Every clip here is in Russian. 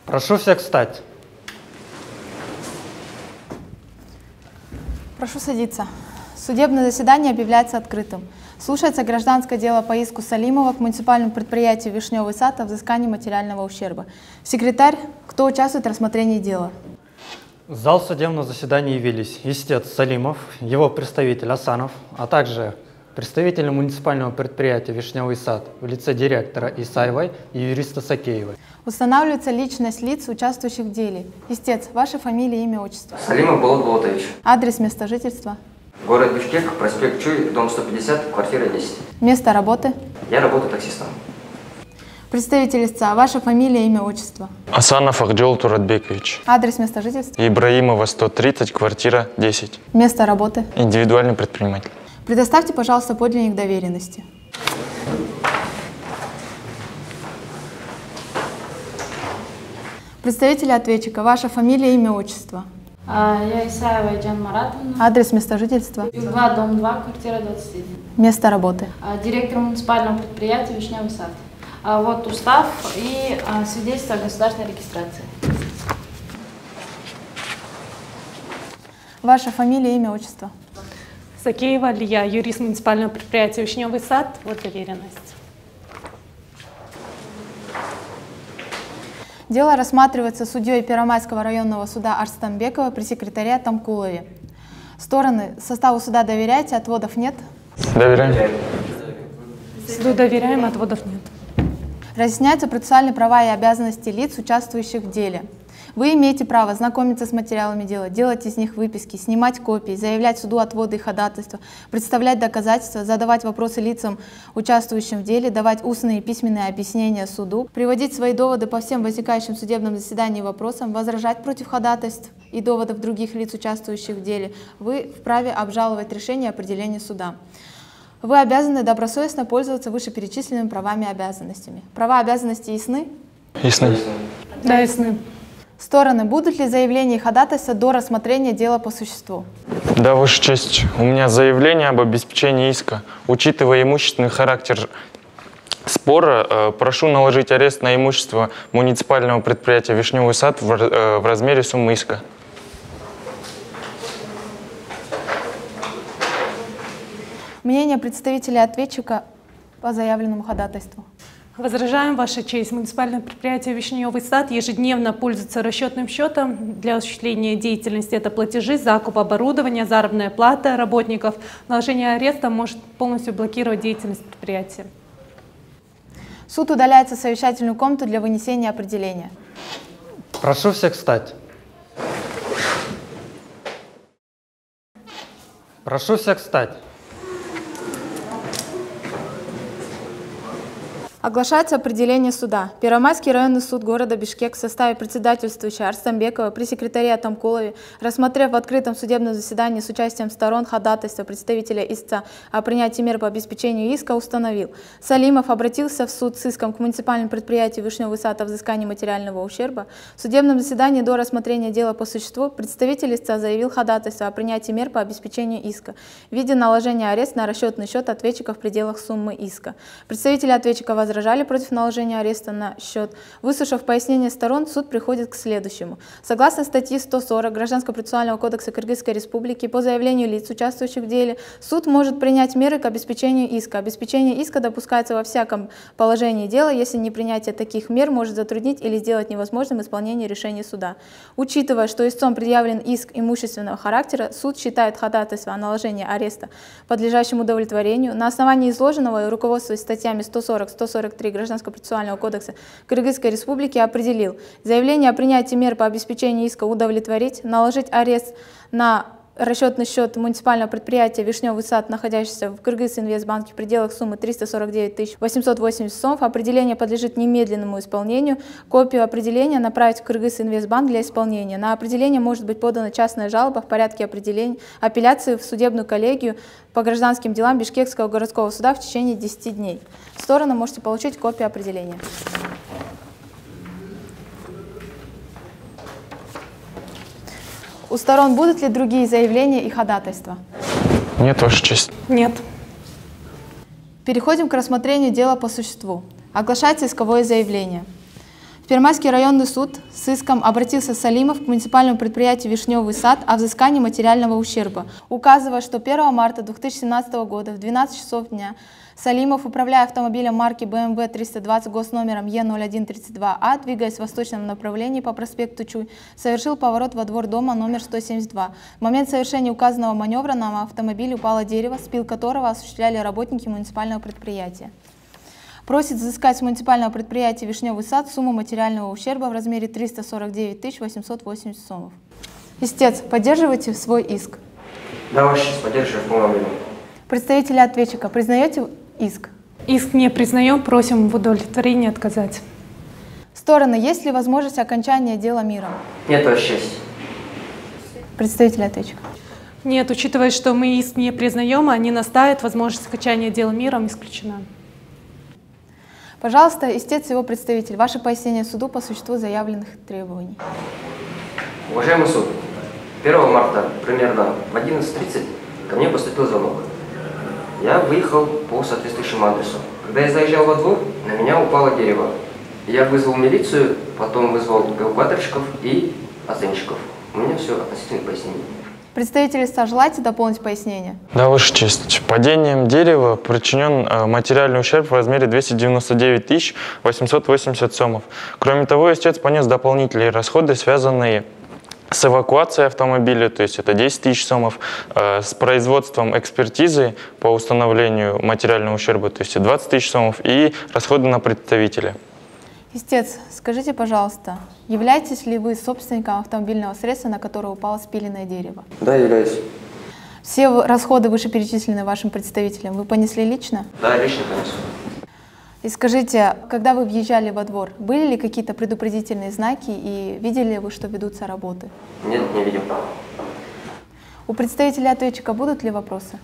Прошу всех встать. Прошу садиться. Судебное заседание объявляется открытым. Слушается гражданское дело по иску Салимова к муниципальному предприятию «Вишневый сад» о взыскании материального ущерба. Секретарь, кто участвует в рассмотрении дела? В зал судебного заседания явились истец Салимов, его представитель Асанов, а также представители муниципального предприятия «Вишневый сад» в лице директора Исаевой и юриста Сакеевой. Устанавливается личность лиц, участвующих в деле. Истец, ваша фамилия, имя, отчество. Салимов Болот Болотович. Адрес, место жительства. Город Бишкек, проспект Чуй, дом 150, квартира 10. Место работы. Я работаю таксистом. Представитель истца, ваша фамилия, имя, отчество. Асанов Ахдиол Туратбекович. Адрес, место жительства. Ибраимова, 130, квартира 10. Место работы. Индивидуальный предприниматель. Предоставьте, пожалуйста, подлинник доверенности. Представитель ответчика, ваша фамилия, имя, отчество. Я Исаева Айджан Маратовна. Адрес, место жительства. Юг-2, дом 2, квартира 21. Место работы. Директор муниципального предприятия «Вишневый сад». Вот устав и свидетельство о государственной регистрации. Ваша фамилия, имя, отчество. Сакеева Алия, юрист муниципального предприятия «Вишневый сад». Вот доверенность. Дело рассматривается судьей Первомайского районного суда Арстамбекова при секретаре Тамкулове. Стороны составу суда доверяете, отводов нет? Доверяем. Суду доверяем, отводов нет. Разъясняются процессуальные права и обязанности лиц, участвующих в деле. Вы имеете право знакомиться с материалами дела, делать из них выписки, снимать копии, заявлять суду отводы и ходатайства, представлять доказательства, задавать вопросы лицам, участвующим в деле, давать устные и письменные объяснения суду, приводить свои доводы по всем возникающим в судебном заседании вопросам, возражать против ходатайств и доводов других лиц, участвующих в деле. Вы вправе обжаловать решение определения суда. Вы обязаны добросовестно пользоваться вышеперечисленными правами и обязанностями. Права и обязанности ясны? Ясно. Да, ясны. Стороны, будут ли заявления и ходатайства до рассмотрения дела по существу? Да, Ваша честь, у меня заявление об обеспечении иска. Учитывая имущественный характер спора, прошу наложить арест на имущество муниципального предприятия «Вишневый сад» в размере суммы иска. Мнение представителя ответчика по заявленному ходатайству. Возражаем, Ваша честь. Муниципальное предприятие «Вишневый сад» ежедневно пользуется расчетным счетом для осуществления деятельности. Это платежи, закуп оборудования, заработная плата работников. Наложение ареста может полностью блокировать деятельность предприятия. Суд удаляется в совещательную комнату для вынесения определения. Прошу всех встать. Прошу всех встать. Оглашается определение суда. Первомайский районный суд города Бишкек в составе председательствующей Арстамбекова при секретаре Тамкулове, рассмотрев в открытом судебном заседании с участием сторон ходатайства представителя истца о принятии мер по обеспечению иска, установил: Салимов обратился в суд с иском к муниципальному предприятию «Вишневый сад» о взыскании материального ущерба. В судебном заседании до рассмотрения дела по существу представитель истца заявил ходатайство о принятии мер по обеспечению иска в виде наложения ареста на расчетный счет ответчика в пределах суммы иска. Представители ответчика возражали против наложения ареста на счет. Выслушав пояснения сторон, суд приходит к следующему. Согласно статье 140 Гражданского процессуального кодекса Кыргызской Республики, по заявлению лиц, участвующих в деле, суд может принять меры к обеспечению иска. Обеспечение иска допускается во всяком положении дела, если непринятие таких мер может затруднить или сделать невозможным исполнение решения суда. Учитывая, что истцом предъявлен иск имущественного характера, суд считает ходатайство о наложении ареста подлежащим удовлетворению. На основании изложенного и руководствуясь статьями 140-143 Гражданского процессуального кодекса Кыргызской Республики, определил: заявление о принятии мер по обеспечению иска удовлетворить, наложить арест на расчетный счет муниципального предприятия «Вишневый сад», находящийся в Кыргызинвестбанке в пределах суммы 349 880 сомов. Определение подлежит немедленному исполнению. Копию определения направить в Кыргызинвестбанк для исполнения. На определение может быть подана частная жалоба в порядке апелляции в судебную коллегию по гражданским делам Бишкекского городского суда в течение 10 дней. Стороны можете получить копию определения. У сторон будут ли другие заявления и ходатайства? Нет, Ваша честь. Нет. Переходим к рассмотрению дела по существу. Оглашается исковое заявление. В Первомайский районный суд с иском обратился Салимов к муниципальному предприятию «Вишневый сад» о взыскании материального ущерба, указывая, что 1 марта 2017 года в 12 часов дня Салимов, управляя автомобилем марки BMW 320 госномером Е0132А, двигаясь в восточном направлении по проспекту Чуй, совершил поворот во двор дома номер 172. В момент совершения указанного маневра на автомобиль упало дерево, спил которого осуществляли работники муниципального предприятия. Просит взыскать с муниципального предприятия «Вишневый сад» сумму материального ущерба в размере 349 880 сомов. Истец, поддерживаете свой иск? Да, Ваша честь, поддерживаю в полном объеме. Представители ответчика, признаете иск? Иск не признаем, просим в удовлетворении отказать. Стороны, есть ли возможность окончания дела миром? Нет, Ваша честь. Представители ответчика. Нет, учитывая, что мы иск не признаем, они настаивают, возможность окончания дела миром исключена. Пожалуйста, истец и его представитель, ваше пояснение суду по существу заявленных требований. Уважаемый суд, 1 марта примерно в 11:30 ко мне поступил звонок. Я выехал по соответствующему адресу. Когда я заезжал во двор, на меня упало дерево. Я вызвал милицию, потом вызвал эвакуаторщиков и оценщиков. У меня все относительно пояснений. Представители СА, желаете дополнить пояснение? Да, Ваша честь. Падением дерева причинен материальный ущерб в размере 299 880 сомов. Кроме того, истец понес дополнительные расходы, связанные с эвакуацией автомобиля, то есть это 10 тысяч сомов, с производством экспертизы по установлению материального ущерба, то есть 20 тысяч сомов, и расходы на представителя. Истец, скажите, пожалуйста, являетесь ли вы собственником автомобильного средства, на которое упало спиленное дерево? Да, являюсь. Все расходы, вышеперечисленные вашим представителям, вы понесли лично? Да, лично понесу. И скажите, когда вы въезжали во двор, были ли какие-то предупредительные знаки и видели ли вы, что ведутся работы? Нет, не видел. У представителя ответчика будут ли вопросы?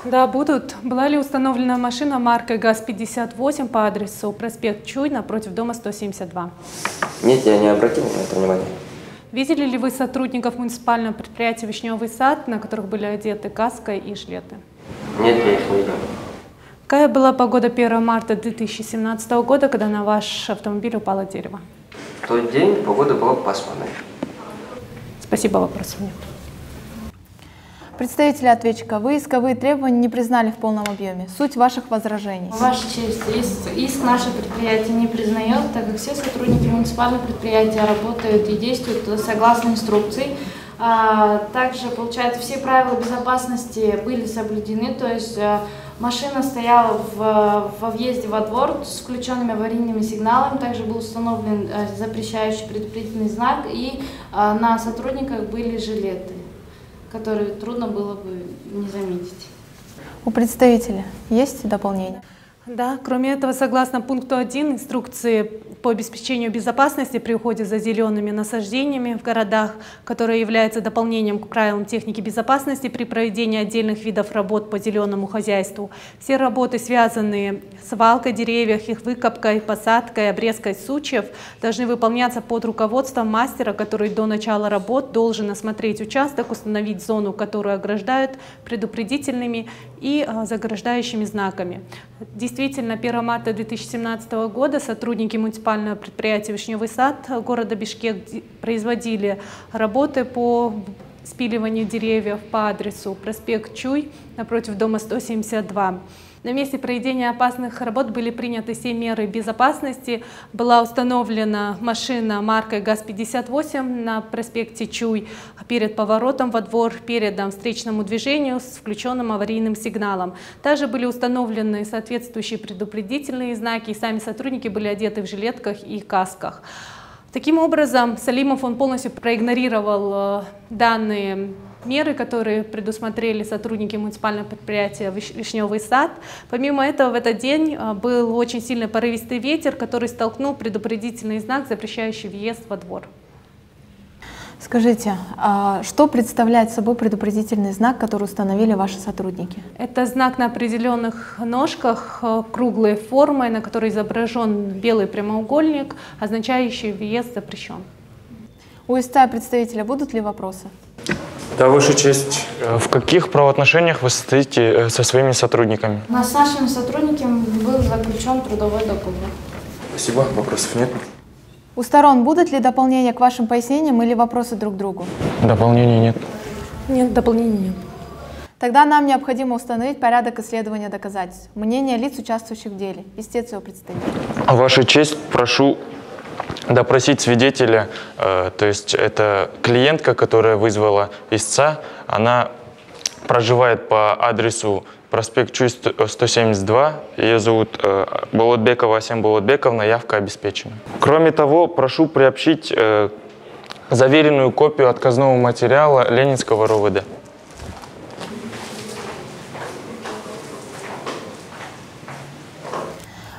Да, будут. Была ли установлена машина маркой ГАЗ-58 по адресу проспект Чуй напротив дома 172? Нет, я не обратил на это внимания. Видели ли вы сотрудников муниципального предприятия «Вишневый сад», на которых были одеты каска и жилеты? Нет, я их не видел. Какая была погода 1 марта 2017 года, когда на ваш автомобиль упало дерево? В тот день погода была пасмурной. Спасибо, вопросов нет. Представители ответчика, вы исковые требования не признали в полном объеме. Суть ваших возражений. Ваша честь, иск наше предприятие не признает, так как все сотрудники муниципального предприятия работают и действуют согласно инструкции. Также, получается, все правила безопасности были соблюдены, то есть машина стояла во въезде во двор с включенными аварийными сигналами, также был установлен запрещающий предупредительный знак, и на сотрудниках были жилеты, которые трудно было бы не заметить. У представителя есть дополнение? Да, кроме этого, согласно пункту 1 инструкции по обеспечению безопасности при уходе за зелеными насаждениями в городах, которая является дополнением к правилам техники безопасности при проведении отдельных видов работ по зеленому хозяйству, все работы, связанные с валкой деревьев, их выкопкой, посадкой, обрезкой сучьев, должны выполняться под руководством мастера, который до начала работ должен осмотреть участок, установить зону, которую ограждают предупредительными и заграждающими знаками. Действительно, 1 марта 2017 года сотрудники муниципального предприятия «Вишневый сад» города Бишкек производили работы по спиливанию деревьев по адресу проспект Чуй напротив дома 172. На месте проведения опасных работ были приняты все меры безопасности. Была установлена машина маркой ГАЗ-58 на проспекте Чуй перед поворотом во двор, передом встречному движению с включенным аварийным сигналом. Также были установлены соответствующие предупредительные знаки, и сами сотрудники были одеты в жилетках и касках. Таким образом, Салимов полностью проигнорировал данные меры, которые предусмотрели сотрудники муниципального предприятия «Вишневый сад». Помимо этого, в этот день был очень сильный порывистый ветер, который столкнул предупредительный знак, запрещающий въезд во двор. Скажите, что представляет собой предупредительный знак, который установили ваши сотрудники? Это знак на определенных ножках круглой формы, на которой изображен белый прямоугольник, означающий въезд запрещен. У ИСТА представителя будут ли вопросы? Да, Ваша честь. В каких правоотношениях вы состоите со своими сотрудниками? С нашими сотрудниками был заключен трудовой договор. Спасибо, вопросов нет. У сторон будут ли дополнения к вашим пояснениям или вопросы друг к другу? Дополнений нет. Нет, дополнений нет. Тогда нам необходимо установить порядок исследования доказательств, мнение лиц, участвующих в деле, истец его представителя. Ваша честь, прошу допросить свидетеля, то есть это клиентка, которая вызвала истца, она проживает по адресу проспект Чуй, 172, ее зовут Болотбекова Асем Болотбековна, явка обеспечена. Кроме того, прошу приобщить заверенную копию отказного материала Ленинского РОВД.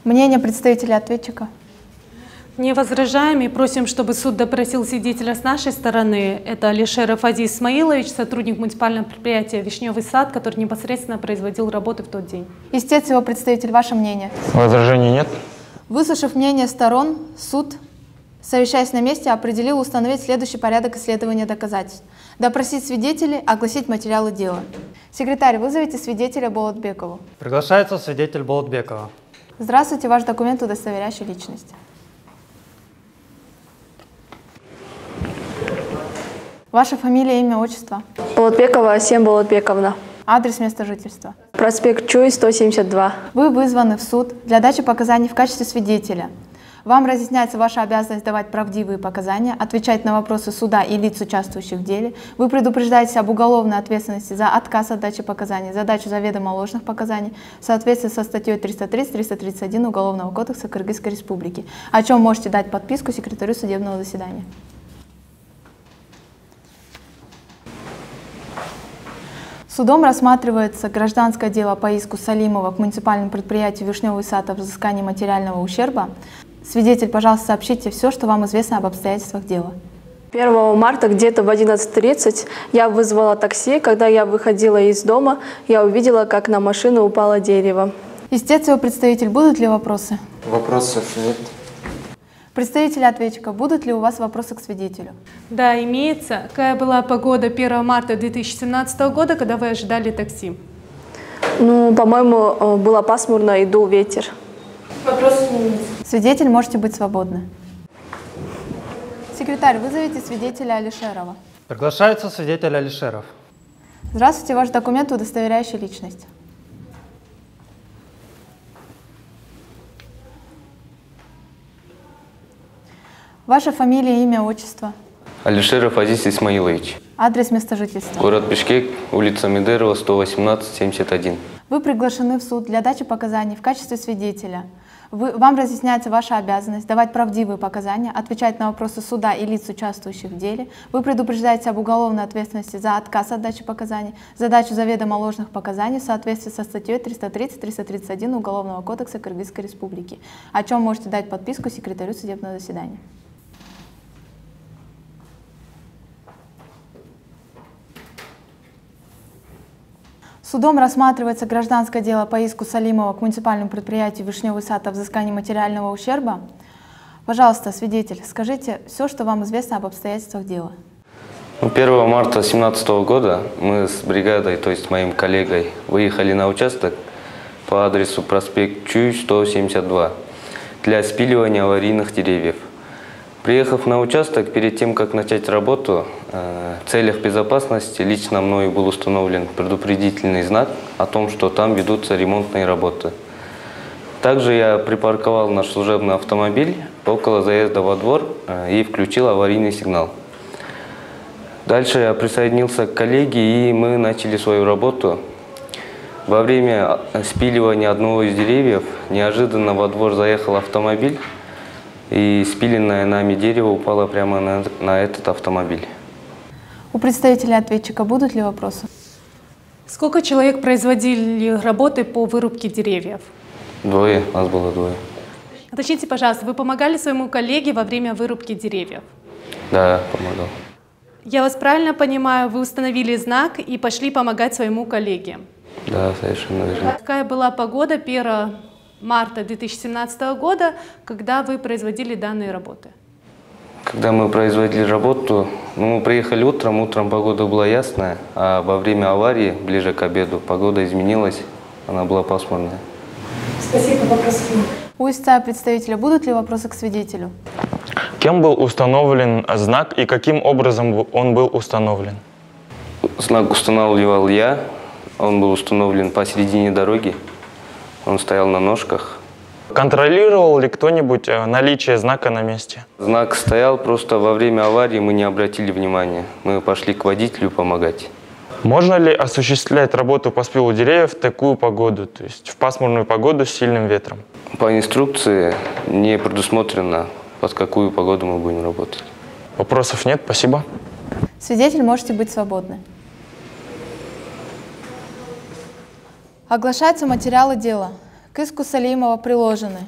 Мнение представителя ответчика. Не возражаем и просим, чтобы суд допросил свидетеля с нашей стороны. Это Алишеров Азиз Исмаилович, сотрудник муниципального предприятия «Вишневый сад», который непосредственно производил работы в тот день. Истец его представитель, ваше мнение. Возражений нет. Выслушав мнение сторон, суд, совещаясь на месте, определил установить следующий порядок исследования доказательств. Допросить свидетелей, огласить материалы дела. Секретарь, вызовите свидетеля Болотбекову. Приглашается свидетель Болотбекова. Здравствуйте, ваш документ, удостоверяющий личность. Ваша фамилия, имя, отчество. Болотбекова Асем Болотбековна. Адрес, место жительства. Проспект Чуй, 172. Вы вызваны в суд для дачи показаний в качестве свидетеля. Вам разъясняется ваша обязанность давать правдивые показания, отвечать на вопросы суда и лиц, участвующих в деле. Вы предупреждаете об уголовной ответственности за отказ от дачи показаний, за дачу заведомо ложных показаний в соответствии со статьей 330-331 Уголовного кодекса Кыргызской Республики, о чем можете дать подписку секретарю судебного заседания. Судом рассматривается гражданское дело по иску Салимова к муниципальному предприятию «Вишневый сад» о взыскании материального ущерба. Свидетель, пожалуйста, сообщите все, что вам известно об обстоятельствах дела. 1 марта где-то в 11:30 я вызвала такси. Когда я выходила из дома, я увидела, как на машину упало дерево. Истец его представитель, будут ли вопросы? Вопросов нет. Представители ответчика, будут ли у вас вопросы к свидетелю? Да, имеется. Какая была погода 1 марта 2017 года, когда вы ожидали такси? Ну, по-моему, было пасмурно и дул ветер. Вопросов не имеется. Свидетель, можете быть свободны. Секретарь, вызовите свидетеля Алишерова. Приглашается свидетель Алишеров. Здравствуйте, ваш документ, удостоверяющий личность. Ваша фамилия, имя, отчество. Алишеров Азиз Исмаилович. Адрес, место жительства. Город Бишкек, улица Медерова, 118-71. Вы приглашены в суд для дачи показаний в качестве свидетеля. Вам разъясняется ваша обязанность давать правдивые показания, отвечать на вопросы суда и лиц, участвующих в деле. Вы предупреждаете об уголовной ответственности за отказ от дачи показаний, за дачу заведомо ложных показаний в соответствии со статьей 330-331 Уголовного кодекса Кыргызской Республики, о чем можете дать подписку секретарю судебного заседания. Судом рассматривается гражданское дело по иску Салимова к муниципальному предприятию «Вишневый сад» о взыскании материального ущерба. Пожалуйста, свидетель, скажите все, что вам известно об обстоятельствах дела. 1 марта 2017 года мы с бригадой, то есть моим коллегой, выехали на участок по адресу проспект Чуй, 172 для спиливания аварийных деревьев. Приехав на участок, перед тем, как начать работу, в целях безопасности лично мною был установлен предупредительный знак о том, что там ведутся ремонтные работы. Также я припарковал наш служебный автомобиль около заезда во двор и включил аварийный сигнал. Дальше я присоединился к коллеге, и мы начали свою работу. Во время спиливания одного из деревьев неожиданно во двор заехал автомобиль, и спиленное нами дерево упало прямо на этот автомобиль. У представителя ответчика будут ли вопросы? Сколько человек производили работы по вырубке деревьев? Двое, нас было двое. Уточните, пожалуйста, вы помогали своему коллеге во время вырубки деревьев? Да, помогал. Я вас правильно понимаю, вы установили знак и пошли помогать своему коллеге? Да, совершенно верно. Какая была погода 1 марта 2017 года, когда вы производили данные работы? Когда мы производили работу, мы приехали утром погода была ясная, а во время аварии, ближе к обеду, погода изменилась, она была пасмурная. Спасибо, вопросов нет. У истца представителя будут ли вопросы к свидетелю? Кем был установлен знак и каким образом он был установлен? Знак устанавливал я. Он был установлен посередине дороги. Он стоял на ножках. Контролировал ли кто-нибудь наличие знака на месте? Знак стоял, просто во время аварии мы не обратили внимания. Мы пошли к водителю помогать. Можно ли осуществлять работу по спилу деревьев в такую погоду, то есть в пасмурную погоду с сильным ветром? По инструкции не предусмотрено, под какую погоду мы будем работать. Вопросов нет, спасибо. Свидетель, можете быть свободны. Оглашаются материалы дела. К иску Салимова приложены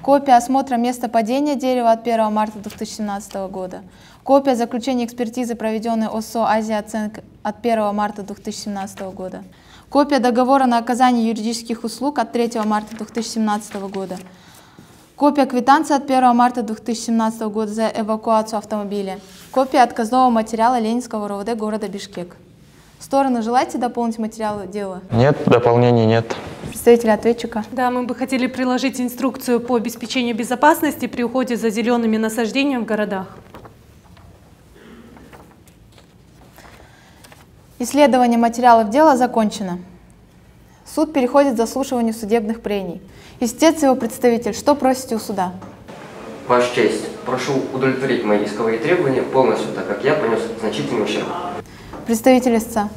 копия осмотра места падения дерева от 1 марта 2017 года, копия заключения экспертизы, проведенной ОСО «Азия-Оценка» от 1 марта 2017 года, копия договора на оказание юридических услуг от 3 марта 2017 года, копия квитанции от 1 марта 2017 года за эвакуацию автомобиля, копия отказного материала Ленинского РОВД города Бишкек. Стороны, желаете дополнить материалы дела? Нет, дополнений нет. Представитель ответчика. Да, мы бы хотели приложить инструкцию по обеспечению безопасности при уходе за зелеными насаждениями в городах. Исследование материалов дела закончено. Суд переходит к заслушиванию судебных прений. Истец и его представитель, что просите у суда? Ваша честь, прошу удовлетворить мои исковые требования полностью, так как я понес значительный ущерб. Представитель истца.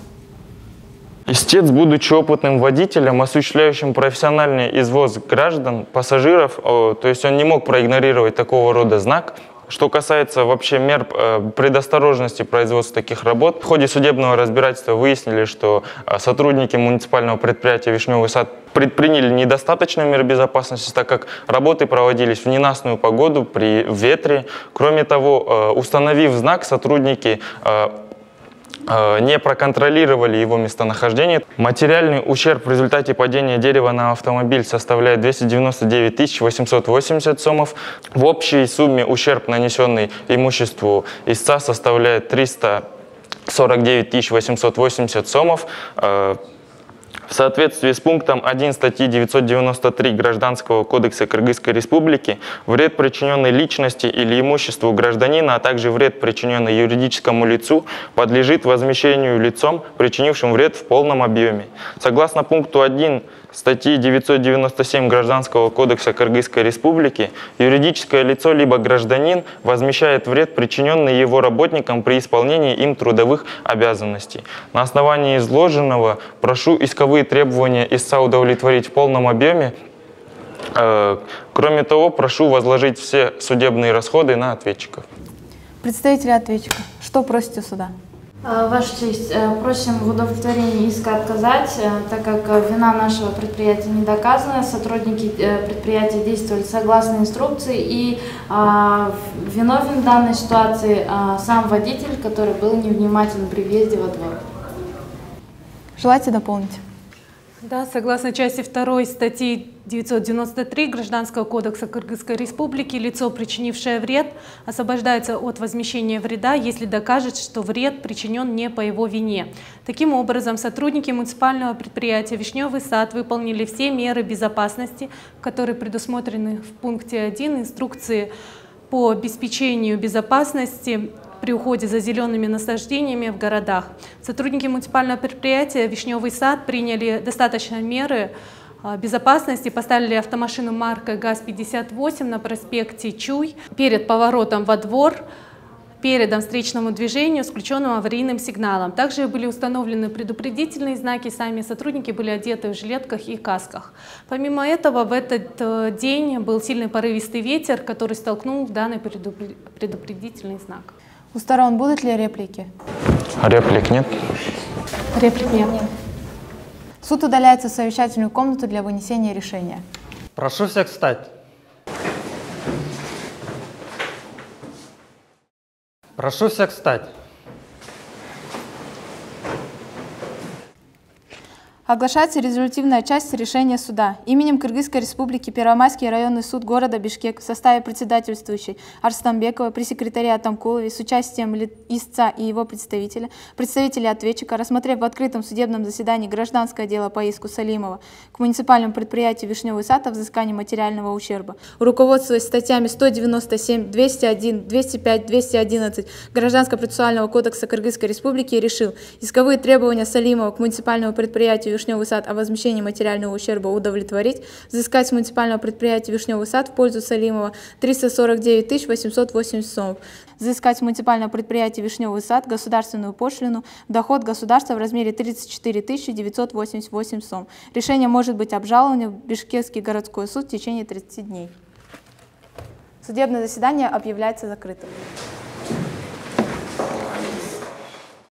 Истец, будучи опытным водителем, осуществляющим профессиональный извоз граждан, пассажиров, то есть он не мог проигнорировать такого рода знак. Что касается вообще мер предосторожности производства таких работ, в ходе судебного разбирательства выяснили, что сотрудники муниципального предприятия «Вишневый сад» предприняли недостаточно мер безопасности, так как работы проводились в ненастную погоду, при ветре. Кроме того, установив знак, сотрудники не проконтролировали его местонахождение. Материальный ущерб в результате падения дерева на автомобиль составляет 299 880 сомов. В общей сумме ущерб, нанесенный имуществу истца, составляет 349 880 сомов. В соответствии с пунктом 1 статьи 993 Гражданского кодекса Кыргызской Республики вред, причиненный личности или имуществу гражданина, а также вред, причиненный юридическому лицу, подлежит возмещению лицом, причинившим вред в полном объеме. Согласно пункту 1 статьи 997 Гражданского кодекса Кыргызской Республики, юридическое лицо либо гражданин возмещает вред, причиненный его работникам при исполнении им трудовых обязанностей. На основании изложенного прошу исковые требования истца удовлетворить в полном объеме. Кроме того, прошу возложить все судебные расходы на ответчиков. Представители ответчика, что просите суда? Ваша честь, просим в удовлетворении иска отказать, так как вина нашего предприятия не доказана, сотрудники предприятия действовали согласно инструкции, и виновен в данной ситуации сам водитель, который был невнимателен при въезде во двор. Желаете дополнить? Да, согласно части 2 статьи 993 Гражданского кодекса Кыргызской Республики, лицо, причинившее вред, освобождается от возмещения вреда, если докажет, что вред причинен не по его вине. Таким образом, сотрудники муниципального предприятия «Вишневый сад» выполнили все меры безопасности, которые предусмотрены в пункте 1 инструкции по обеспечению безопасности при уходе за зелеными насаждениями в городах. Сотрудники муниципального предприятия «Вишневый сад» приняли достаточно меры безопасности, поставили автомашину маркой ГАЗ-58 на проспекте Чуй перед поворотом во двор, передом встречному движению с включенным аварийным сигналом. Также были установлены предупредительные знаки, сами сотрудники были одеты в жилетках и касках. Помимо этого, в этот день был сильный порывистый ветер, который столкнул данный предупредительный знак. У сторон будут ли реплики? Реплик нет. Реплик нет. Суд удаляется в совещательную комнату для вынесения решения. Прошу всех встать. Прошу всех встать. Оглашается резолютивная часть решения суда. Именем Кыргызской Республики Первомайский районный суд города Бишкек в составе председательствующей Арстамбекова, пресс-секретаря Атамкуловой с участием истца и его представителей ответчика, рассмотрев в открытом судебном заседании гражданское дело по иску Салимова к муниципальному предприятию «Вишневый сад» о взыскании материального ущерба, руководствуясь статьями 197, 201, 205, 211 Гражданско-процессуального кодекса Кыргызской Республики, решил исковые требования Салимова к муниципальному предприятию «Вишневый сад» о возмещении материального ущерба удовлетворить, взыскать с муниципального предприятия «Вишневый сад» в пользу Салимова 349 880 сомов, взыскать с муниципального предприятия «Вишневый сад» государственную пошлину в доход государства в размере 34 988 сом. Решение может быть обжаловано в Бишкекский городской суд в течение 30 дней. Судебное заседание объявляется закрытым.